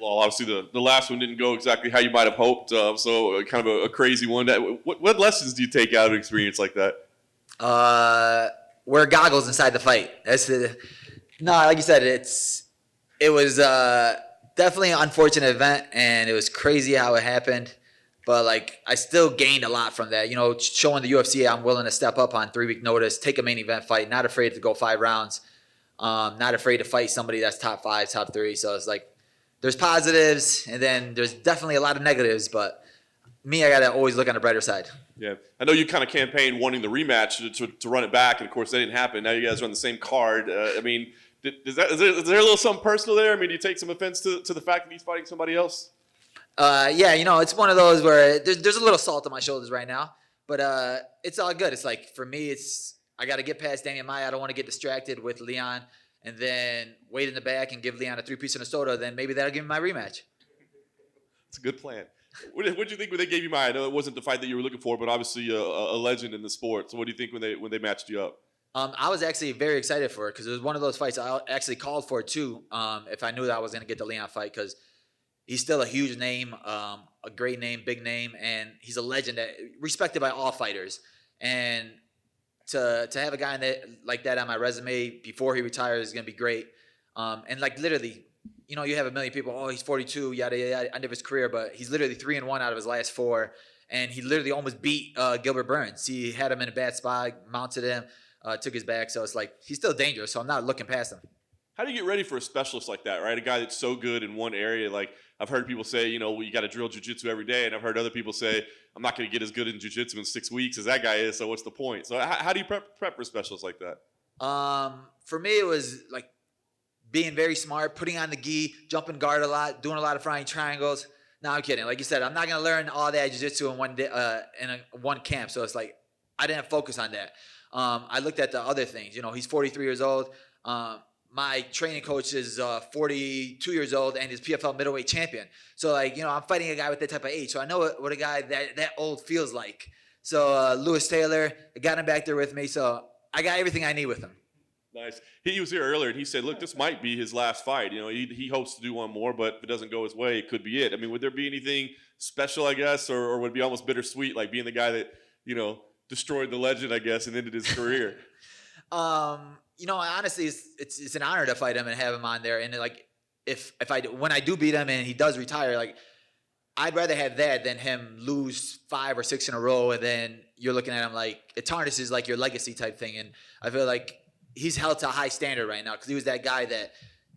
Well, obviously the last one didn't go exactly how you might have hoped, so kind of a crazy one. What lessons do you take out of an experience like that? Wear goggles inside the fight. No, like you said, it was definitely an unfortunate event, and it was crazy how it happened. But like, I still gained a lot from that. You know, showing the UFC I'm willing to step up on 3-week notice, take a main event fight, not afraid to go 5 rounds, not afraid to fight somebody that's top 5, top 3. So it's like there's positives, and then there's definitely a lot of negatives. But me, I gotta always look on the brighter side. Yeah, I know you kind of campaigned wanting the rematch to run it back, and of course that didn't happen. Now you guys are on the same card. I mean, is there a little something personal there? I mean, do you take some offense to the fact that he's fighting somebody else? Yeah, you know, it's one of those where there's a little salt on my shoulders right now, but it's all good. It's like, for me, I got to get past Demian Maia. I don't want to get distracted with Leon and then wait in the back and give Leon a 3-piece and a soda. Then maybe that'll give me my rematch. It's a good plan. What did you think when they gave you Maia? I know it wasn't the fight that you were looking for, but obviously a legend in the sport. So what do you think when they matched you up? I was actually very excited for it because it was one of those fights I actually called for too. If I knew that I was going to get the Leon fight, because he's still a huge name, a great name, big name, and he's a legend respected by all fighters. And to have a guy like that on my resume before he retires is going to be great. And like, literally, you know, you have a million people, oh, he's 42, yada, yada, yada, end of his career, but he's literally 3-1 out of his last 4. And he literally almost beat Gilbert Burns. He had him in a bad spot, mounted him, took his back. So it's like, he's still dangerous. So I'm not looking past him. How do you get ready for a specialist like that, right? A guy that's so good in one area. Like, I've heard people say, you know, well, you got to drill jiu-jitsu every day. And I've heard other people say, I'm not going to get as good in jiu-jitsu in 6 weeks as that guy is. So what's the point? So how do you prep for specialists like that? For me, it was like being very smart, putting on the gi, jumping guard a lot, doing a lot of flying triangles. No, I'm kidding. Like you said, I'm not going to learn all that jiu-jitsu in one day, one camp. So it's like, I didn't focus on that. I looked at the other things. You know, he's 43 years old. My training coach is 42 years old and is PFL middleweight champion. So, like, you know, I'm fighting a guy with that type of age. So I know what a guy that old feels like. So Lewis Taylor, I got him back there with me. So I got everything I need with him. Nice. He was here earlier, and he said, look, this might be his last fight. You know, he hopes to do one more, but if it doesn't go his way, it could be it. I mean, would there be anything special, I guess, or would it be almost bittersweet, like being the guy that, you know, destroyed the legend, I guess, and ended his career? You know, honestly, it's an honor to fight him and have him on there. And like, when I do beat him and he does retire, like, I'd rather have that than him lose 5 or 6 in a row, and then you're looking at him like it tarnishes like your legacy type thing. And I feel like he's held to a high standard right now because he was that guy that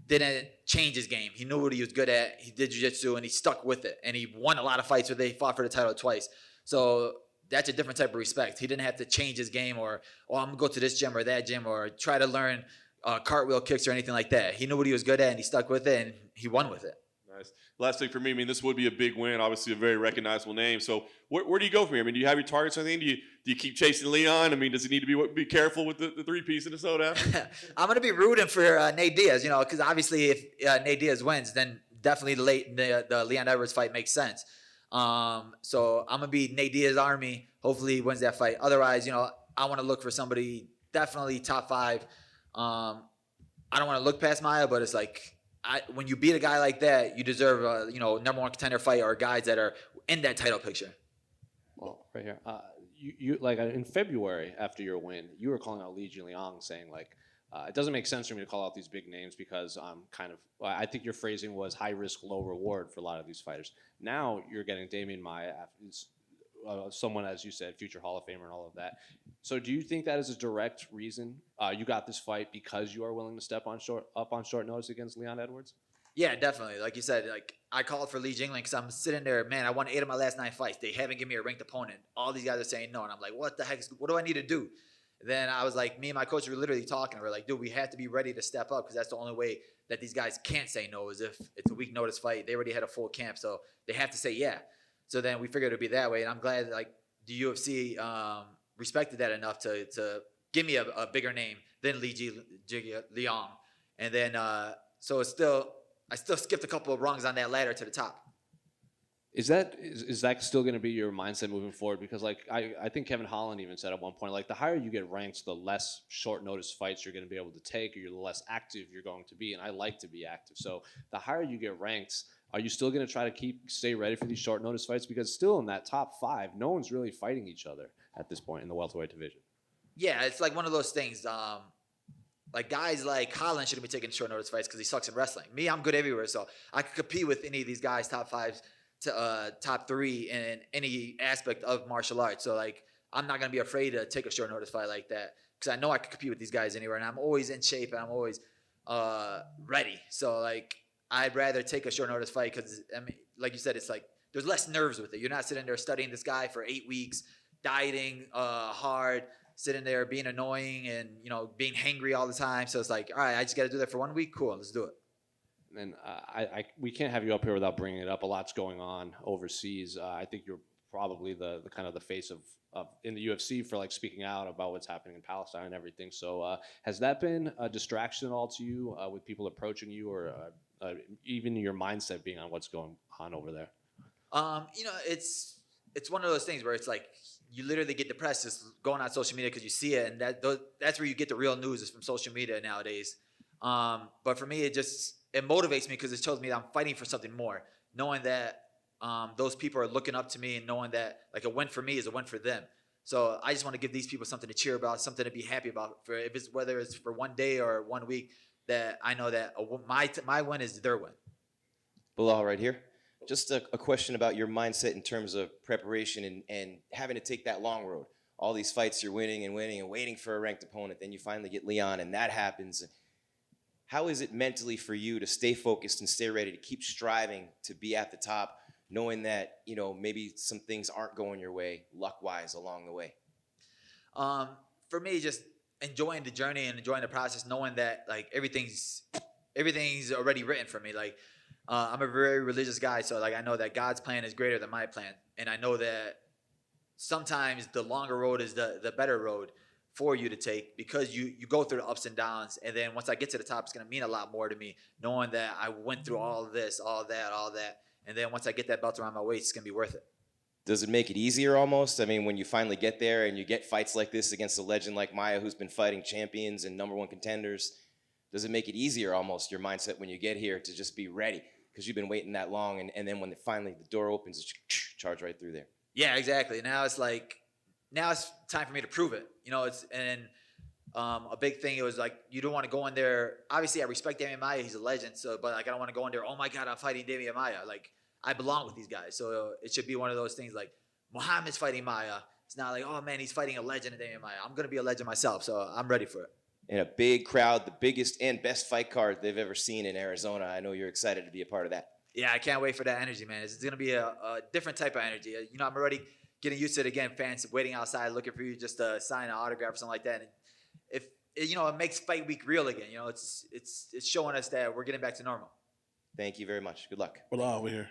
didn't change his game. He knew what he was good at. He did jiu-jitsu and he stuck with it. And he won a lot of fights where they fought for the title twice. So that's a different type of respect. He didn't have to change his game or, I'm going to go to this gym or that gym or try to learn cartwheel kicks or anything like that. He knew what he was good at and he stuck with it and he won with it. Nice. Last thing for me, I mean, this would be a big win, obviously a very recognizable name. So where do you go from here? I mean, do you have your targets or anything? Do you keep chasing Leon? I mean, does he need to be careful with the 3-piece and the soda? I'm going to be rooting for Nate Diaz, you know, because obviously if Nate Diaz wins, then definitely the Leon Edwards fight makes sense. So I'm going to be Nate Diaz's army. Hopefully he wins that fight. Otherwise, you know, I want to look for somebody definitely top 5. I don't want to look past Maia, but it's like, when you beat a guy like that, you deserve a number 1 contender fight or guys that are in that title picture. Well, right here, you like in February after your win, you were calling out Li Jingliang, saying like, it doesn't make sense for me to call out these big names because I'm I think your phrasing was high risk, low reward for a lot of these fighters. Now you're getting Demian Maia, someone, as you said, future Hall of Famer and all of that. So do you think that is a direct reason you got this fight because you are willing to step on short notice against Leon Edwards? Yeah, definitely. Like you said, like I called for Li Jingliang because I'm sitting there, man, I won 8 of my last 9 fights. They haven't given me a ranked opponent. All these guys are saying no. And I'm like, what the heck? What do I need to do? Then I was like, me and my coach were literally talking. We're like, dude, we have to be ready to step up because that's the only way that these guys can't say no is if it's a week notice fight. They already had a full camp, so they have to say yeah. So then we figured it would be that way. And I'm glad like the UFC respected that enough to give me a bigger name than Li Jingliang. And then so I still skipped a couple of rungs on that ladder to the top. Is that still going to be your mindset moving forward? Because like I think Kevin Holland even said at one point, like the higher you get ranked, the less short notice fights you're going to be able to take, or the less active you're going to be. And I like to be active. So the higher you get ranked, Are you still going to try to stay ready for these short notice fights? Because still in that top 5, no one's really fighting each other at this point in the welterweight division. Yeah, it's like one of those things. Like guys like Holland shouldn't be taking short notice fights because he sucks in wrestling. Me, I'm good everywhere, so I could compete with any of these guys, top 5 to top 3 in any aspect of martial arts. So like, I'm not gonna be afraid to take a short notice fight like that because I know I could compete with these guys anywhere, and I'm always in shape and I'm always ready. So like, I'd rather take a short notice fight because I mean, like you said, it's like there's less nerves with it. You're not sitting there studying this guy for 8 weeks, dieting hard, sitting there being annoying and being hangry all the time. So it's like, all right, I just got to do that for 1 week. Cool, let's do it. And we can't have you up here without bringing it up. A lot's going on overseas. I think you're probably the kind of the face of in the UFC for like speaking out about what's happening in Palestine and everything. So has that been a distraction at all to you with people approaching you, or even your mindset being on what's going on over there? It's one of those things where it's like you literally get depressed just going on social media because you see it, and that's where you get the real news is from social media nowadays. But for me, it motivates me because it shows me that I'm fighting for something more, knowing that those people are looking up to me and knowing that like a win for me is a win for them. So I just want to give these people something to cheer about, something to be happy about. Whether it's for 1 day or 1 week, that I know that my win is their win. Belal, right here. Just a question about your mindset in terms of preparation and having to take that long road. All these fights you're winning and waiting for a ranked opponent. Then you finally get Leon and that happens. How is it mentally for you to stay focused and stay ready to keep striving to be at the top, knowing that, maybe some things aren't going your way luck-wise along the way? For me, just enjoying the journey and enjoying the process, knowing that like everything's already written for me. Like I'm a very religious guy, so like I know that God's plan is greater than my plan, and I know that sometimes the longer road is the better road for you to take because you go through the ups and downs, and then once I get to the top, it's gonna mean a lot more to me knowing that I went through all of this, all that, and then once I get that belt around my waist, it's gonna be worth it. Does it make it easier almost? I mean, when you finally get there and you get fights like this against a legend like Maia who's been fighting champions and #1 contenders, does it make it easier almost, your mindset when you get here to just be ready? Because you've been waiting that long, and then when finally the door opens, it's charge right through there. Yeah, exactly. Now it's time for me to prove it. A big thing, it was like you don't want to go in there. Obviously, I respect Demian Maia; he's a legend. So, but like I don't want to go in there. Oh my God, I'm fighting Demian Maia. Like I belong with these guys. So it should be one of those things like Muhammad's fighting Maia. It's not like, oh man, he's fighting a legend in Demian Maia. I'm gonna be a legend myself, so I'm ready for it. And a big crowd, the biggest and best fight card they've ever seen in Arizona. I know you're excited to be a part of that. Yeah, I can't wait for that energy, man. It's gonna be a different type of energy. I'm already getting used to it again. Fans waiting outside looking for you just to sign an autograph or something like that. And it makes fight week real again. It's showing us that we're getting back to normal. Thank you very much. Good luck. Well, over here.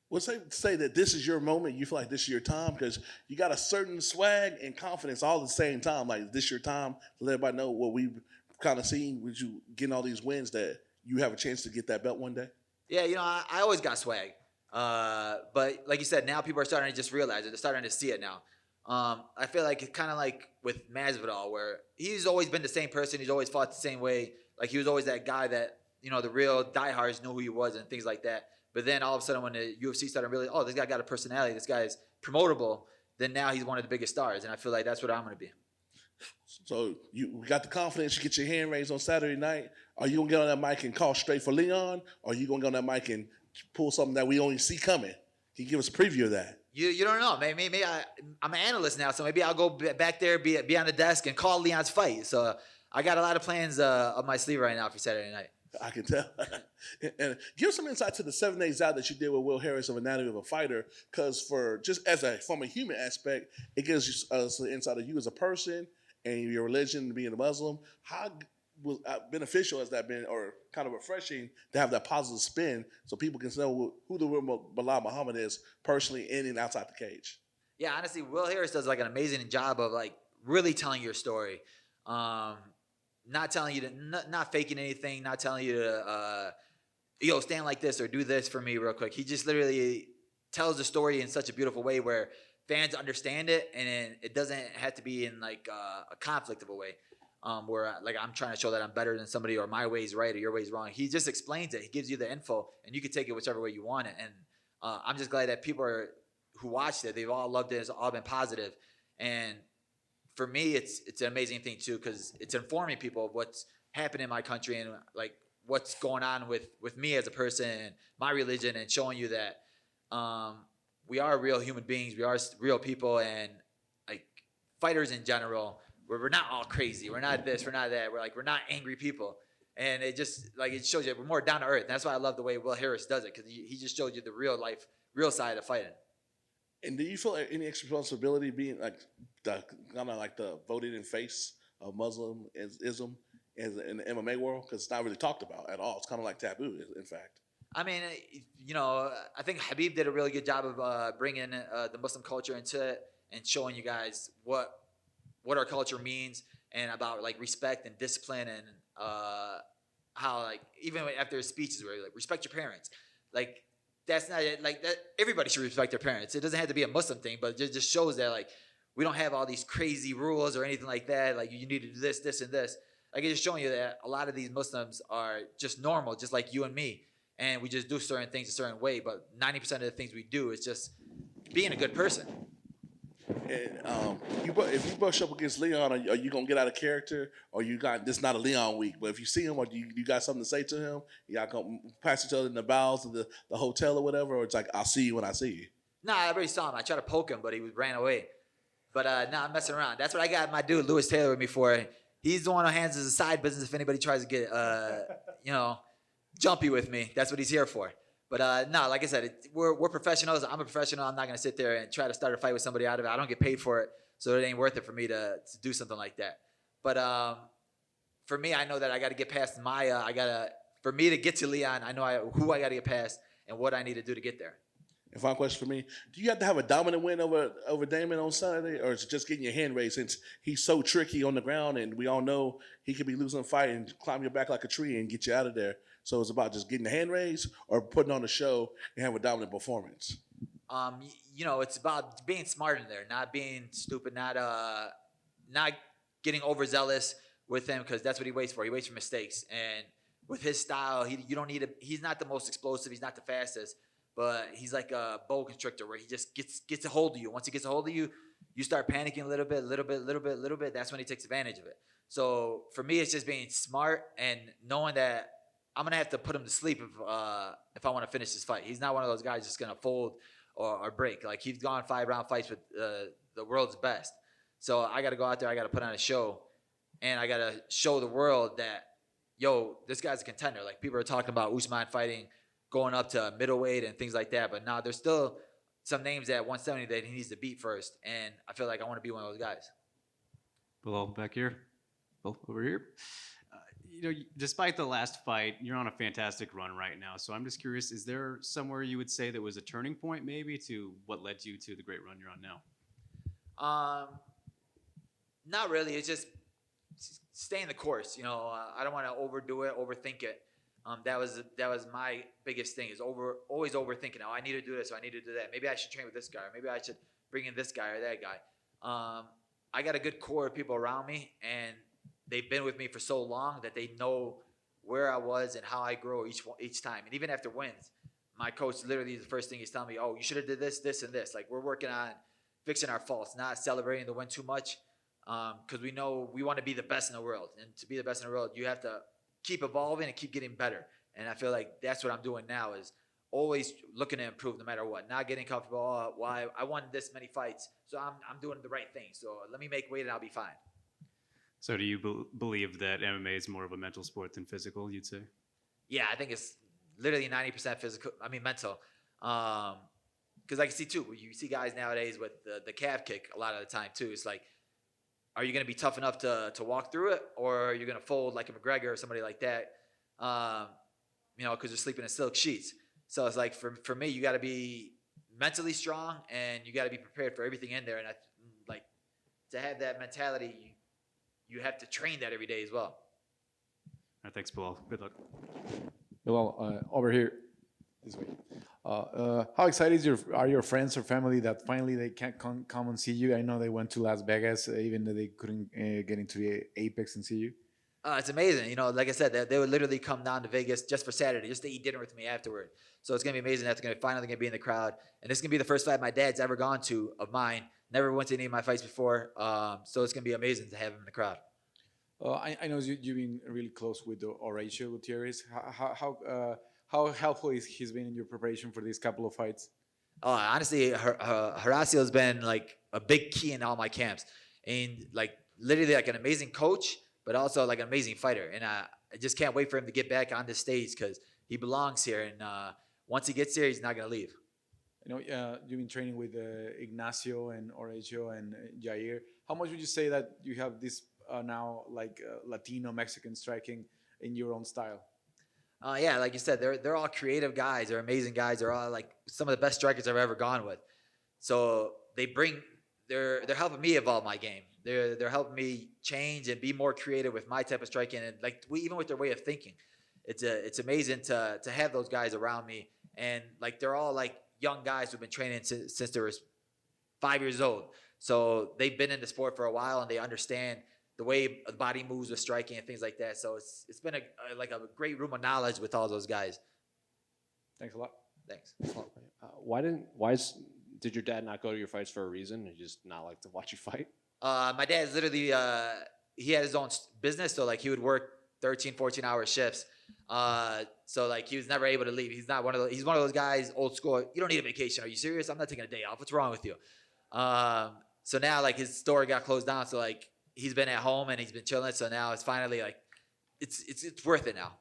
Well, say that this is your moment. You feel like this is your time because you got a certain swag and confidence all at the same time. Like this your time to let everybody know what we've kind of seen with you getting all these wins that you have a chance to get that belt one day. Yeah, I always got swag. But like you said, now people are starting to just realize it. They're starting to see it now. I feel like it's kind of like with Masvidal, where he's always been the same person. He's always fought the same way. Like he was always that guy that, the real diehards knew who he was and things like that. But then all of a sudden when the UFC started really, this guy got a personality. This guy is promotable. Then now he's one of the biggest stars. And I feel like that's what I'm going to be. So you got the confidence. You get your hand raised on Saturday night. Are you going to get on that mic and call straight for Leon? Or are you going to get on that mic and pull something that we only see coming? Can you give us a preview of that? You don't know. Maybe I'm an analyst now, so maybe I'll go back there, be on the desk, and call Leon's fight. So I got a lot of plans up my sleeve right now for Saturday night. I can tell. And give some insight to the 7 days out that you did with Will Harris of Anatomy of a Fighter, because from a human aspect, it gives us an insight of you as a person and your religion, being a Muslim. How beneficial has that been, or kind of refreshing to have that positive spin so people can know who the real Belal Muhammad is personally in and outside the cage? Yeah, honestly, Will Harris does like an amazing job of like really telling your story. Not telling you to, not faking anything, not telling you to, stand like this or do this for me real quick. He just literally tells the story in such a beautiful way where fans understand it, and it doesn't have to be in like a conflict of a way. where like I'm trying to show that I'm better than somebody or my way's right or your way's wrong. He just explains it. He gives you the info, and you can take it whichever way you want it. And I'm just glad that people who watched it, they've all loved it. It's all been positive. And for me, it's an amazing thing too, because it's informing people of what's happening in my country and like what's going on with me as a person and my religion, and showing you that we are real human beings, we are real people, and like fighters in general, we're not all crazy, we're not this, we're not that, we're not angry people, and it just like it shows you we're more down to earth. And that's why I love the way Will Harris does it, because he just showed you the real side of fighting. And do you feel like any extra responsibility being like the voted-in face of Muslimism in the MMA world? Because it's not really talked about at all. It's kind of like taboo, in fact. I mean, I think Habib did a really good job of bringing the Muslim culture into it and showing you guys what our culture means, and about like respect and discipline, and how like even after his speeches where like respect your parents, like that's not it. Like that, everybody should respect their parents. It doesn't have to be a Muslim thing, but it just shows that like we don't have all these crazy rules or anything like that. Like you need to do this, this, and this. Like it's just showing you that a lot of these Muslims are just normal, just like you and me, and we just do certain things a certain way. But 90% of the things we do is just being a good person. And if you brush up against Leon, are you gonna get out of character, or you got this not a Leon week? But if you see him, or you got something to say to him, y'all gonna pass each other in the bowels of the hotel or whatever, or it's like I'll see you when I see you. Nah, I already saw him. I tried to poke him, but he ran away. But nah, I'm messing around. That's what I got my dude Lewis Taylor with me for. He's the one who hands as a side business if anybody tries to get jumpy with me. That's what he's here for. But no, like I said, we're professionals. I'm a professional. I'm not gonna sit there and try to start a fight with somebody out of it. I don't get paid for it, so it ain't worth it for me to do something like that. But for me, I know that I got to get past Maia. For me to get to Leon, I know who I got to get past and what I need to do to get there. And final question for me: do you have to have a dominant win over Demian on Sunday, or is it just getting your hand raised since he's so tricky on the ground, and we all know he could be losing a fight and climb your back like a tree and get you out of there? So it's about just getting the hand raised or putting on a show and have a dominant performance. It's about being smart in there, not being stupid, not getting overzealous with him, because that's what he waits for. He waits for mistakes, and with his style, you don't need he's not the most explosive, he's not the fastest, but he's like a boa constrictor where he just gets a hold of you. Once he gets a hold of you, you start panicking a little bit. That's when he takes advantage of it. So for me, it's just being smart and knowing that I'm gonna have to put him to sleep if I want to finish this fight. He's not one of those guys just gonna fold or break. Like he's gone 5-round fights with the world's best. So I got to go out there. I got to put on a show, and I got to show the world that this guy's a contender. Like people are talking about Usman fighting, going up to middleweight and things like that. But now there's still some names at 170 that he needs to beat first, and I feel like I want to be one of those guys. Belal back here. Belal over here. Despite the last fight, you're on a fantastic run right now. So I'm just curious, is there somewhere you would say that was a turning point maybe to what led you to the great run you're on now? Not really. It's just staying the course. I don't want to overdo it, overthink it. That was my biggest thing, is always overthinking. Oh, I need to do this, or I need to do that. Maybe I should train with this guy, or maybe I should bring in this guy or that guy. I got a good core of people around me, and they've been with me for so long that they know where I was and how I grow each time. And even after wins, my coach literally the first thing he's telling me, oh, you should have did this, this, and this. Like we're working on fixing our faults, not celebrating the win too much, because we know we want to be the best in the world. And to be the best in the world, you have to keep evolving and keep getting better. And I feel like that's what I'm doing now, is always looking to improve no matter what, not getting comfortable. Oh, why I won this many fights, so I'm doing the right thing. So let me make weight and I'll be fine. So do you believe that MMA is more of a mental sport than physical, you'd say? Yeah, I think it's literally 90% mental. Because I can see too, you see guys nowadays with the calf kick a lot of the time too. It's like, are you going to be tough enough to walk through it, or are you going to fold like a McGregor or somebody like that? Because you're sleeping in silk sheets. So it's like for me, you got to be mentally strong and you got to be prepared for everything in there. And to have that mentality, you have to train that every day as well. All right, thanks, Belal. Good luck. Well, over here, this way. How excited are your friends or family that finally they can come and see you? I know they went to Las Vegas, even though they couldn't get into the Apex and see you. It's amazing. You know, like I said, they would literally come down to Vegas just for Saturday, just to eat dinner with me afterward. So it's gonna be amazing. That's finally gonna be in the crowd, and this is gonna be the first fight my dad's ever gone to of mine. Never went to any of my fights before, so it's gonna be amazing to have him in the crowd. I know you've been really close with Horatio Gutierrez. How helpful he's been in your preparation for these couple of fights? Honestly, Horacio's been like a big key in all my camps, and like literally like an amazing coach, but also like an amazing fighter. And I just can't wait for him to get back on this stage because he belongs here. And once he gets here, he's not gonna leave. You know, you've been training with Ignacio and Horatio and Jair. How much would you say that you have this now like Latino Mexican striking in your own style? Yeah, like you said, they're all creative guys. They're amazing guys. They're all like some of the best strikers I've ever gone with. So they're helping me evolve my game. They're helping me change and be more creative with my type of striking, and like even with their way of thinking. It's amazing to have those guys around me, and like they're all like young guys who've been training since they were 5 years old. So they've been in the sport for a while, and they understand the way the body moves with striking and things like that. So it's been a great room of knowledge with all those guys. Thanks a lot. Thanks. Did your dad not go to your fights for a reason? He just not like to watch you fight? My dad's literally he had his own business, so like he would work 13, 14-hour shifts. So like he was never able to leave. He's one of those guys, old school. You don't need a vacation. Are you serious? I'm not taking a day off. What's wrong with you? So now like his store got closed down. So like he's been at home and he's been chilling. So now it's finally like it's worth it now.